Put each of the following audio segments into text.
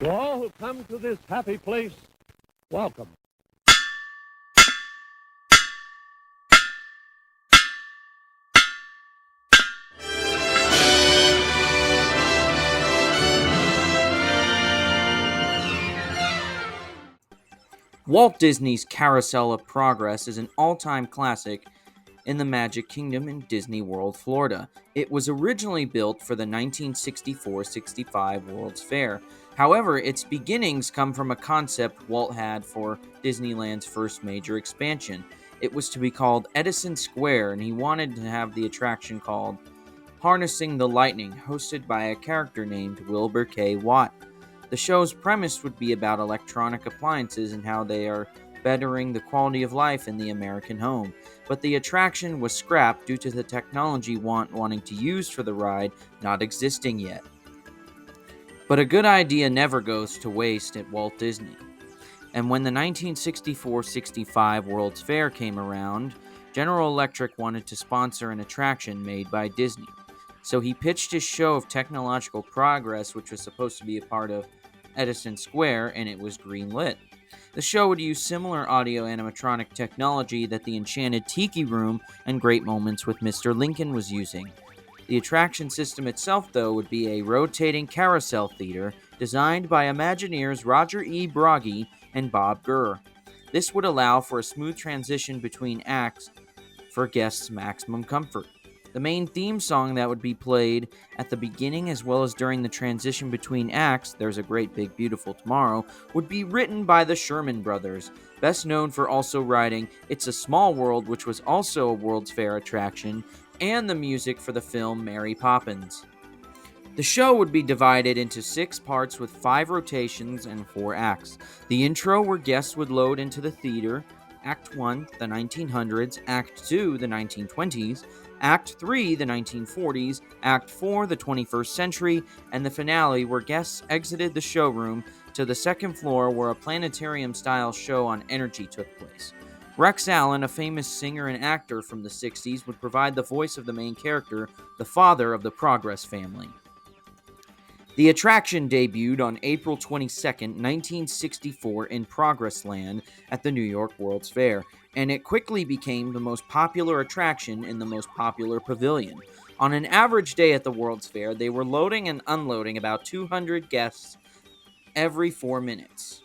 To all who come to this happy place, welcome. Walt Disney's Carousel of Progress is an all-time classic in the Magic Kingdom in Disney World, Florida. It was originally built for the 1964-65 World's Fair. However, its beginnings come from a concept Walt had for Disneyland's first major expansion. It was to be called Edison Square, and he wanted to have the attraction called Harnessing the Lightning, hosted by a character named Wilbur K. Watt. The show's premise would be about electronic appliances and how they are bettering the quality of life in the American home, but the attraction was scrapped due to the technology wanting to use for the ride not existing yet. But a good idea never goes to waste at Walt Disney. And when the 1964-65 World's Fair came around, General Electric wanted to sponsor an attraction made by Disney. So he pitched his show of technological progress, which was supposed to be a part of Edison Square, and it was greenlit. The show would use similar audio animatronic technology that the Enchanted Tiki Room and Great Moments with Mr. Lincoln was using. The attraction system itself, though, would be a rotating carousel theater designed by Imagineers Roger E. Broggie and Bob Gurr. This would allow for a smooth transition between acts for guests' maximum comfort. The main theme song that would be played at the beginning as well as during the transition between acts, There's a Great Big Beautiful Tomorrow, would be written by the Sherman Brothers, best known for also writing It's a Small World, which was also a World's Fair attraction, and the music for the film Mary Poppins. The show would be divided into 6 parts with 5 rotations and 4 acts. The intro, where guests would load into the theater, Act 1, the 1900s, Act 2, the 1920s, Act 3, the 1940s, Act 4, the 21st century, and the finale, where guests exited the showroom to the second floor where a planetarium-style show on energy took place. Rex Allen, a famous singer and actor from the 60s, would provide the voice of the main character, the father of the Progress family. The attraction debuted on April 22, 1964 in Progress Land at the New York World's Fair, and it quickly became the most popular attraction in the most popular pavilion. On an average day at the World's Fair, they were loading and unloading about 200 guests every 4 minutes.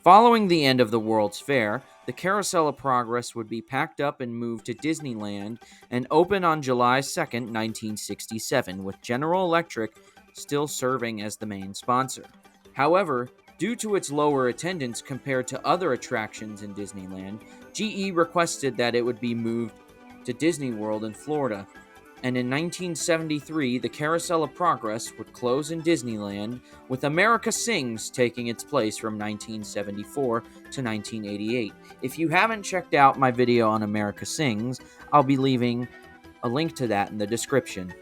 Following the end of the World's Fair, the Carousel of Progress would be packed up and moved to Disneyland and open on July 2, 1967, with General Electric still serving as the main sponsor. However, due to its lower attendance compared to other attractions in Disneyland, GE requested that it would be moved to Disney World in Florida, and in 1973, the Carousel of Progress would close in Disneyland, with America Sings taking its place from 1974 to 1988. If you haven't checked out my video on America Sings, I'll be leaving a link to that in the description.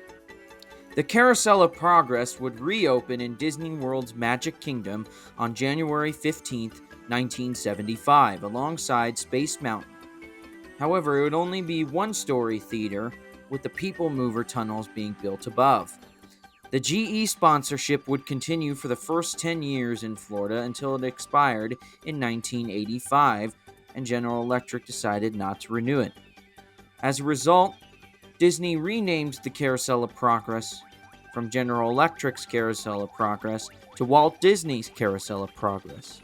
The Carousel of Progress would reopen in Disney World's Magic Kingdom on January 15, 1975, alongside Space Mountain. However, it would only be one-story theater, with the People Mover tunnels being built above. The GE sponsorship would continue for the first 10 years in Florida until it expired in 1985, and General Electric decided not to renew it. As a result, Disney renamed the Carousel of Progress from General Electric's Carousel of Progress to Walt Disney's Carousel of Progress.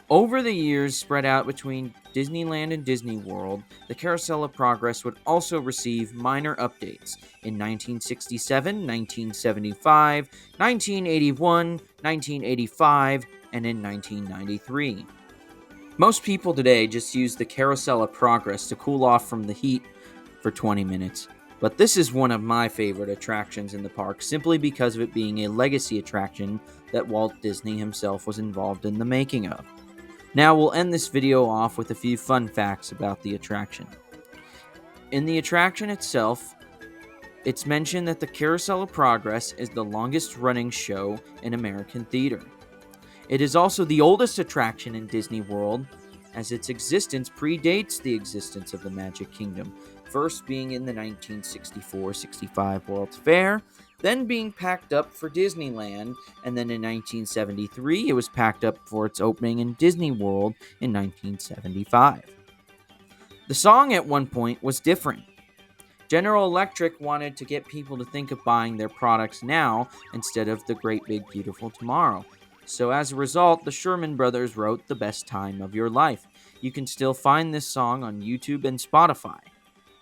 Over the years spread out between Disneyland and Disney World, the Carousel of Progress would also receive minor updates in 1967, 1975, 1981, 1985, and in 1993. Most people today just use the Carousel of Progress to cool off from the heat for 20 minutes. But this is one of my favorite attractions in the park, simply because of it being a legacy attraction that Walt Disney himself was involved in the making of. Now we'll end this video off with a few fun facts about the attraction. In the attraction itself, it's mentioned that the Carousel of Progress is the longest running show in American theater. It is also the oldest attraction in Disney World, as its existence predates the existence of the Magic Kingdom. first being in the 1964-65 World's Fair, then being packed up for Disneyland, and then in 1973 it was packed up for its opening in Disney World in 1975. The song at one point was different. General Electric wanted to get people to think of buying their products now instead of the great big beautiful tomorrow. So as a result, the Sherman Brothers wrote The Best Time of Your Life. You can still find this song on YouTube and Spotify.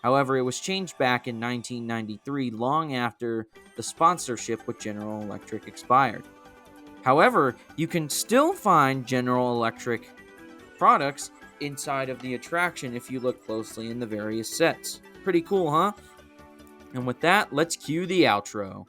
However, it was changed back in 1993, long after the sponsorship with General Electric expired. However, you can still find General Electric products inside of the attraction if you look closely in the various sets. Pretty cool, huh? And with that, let's cue the outro.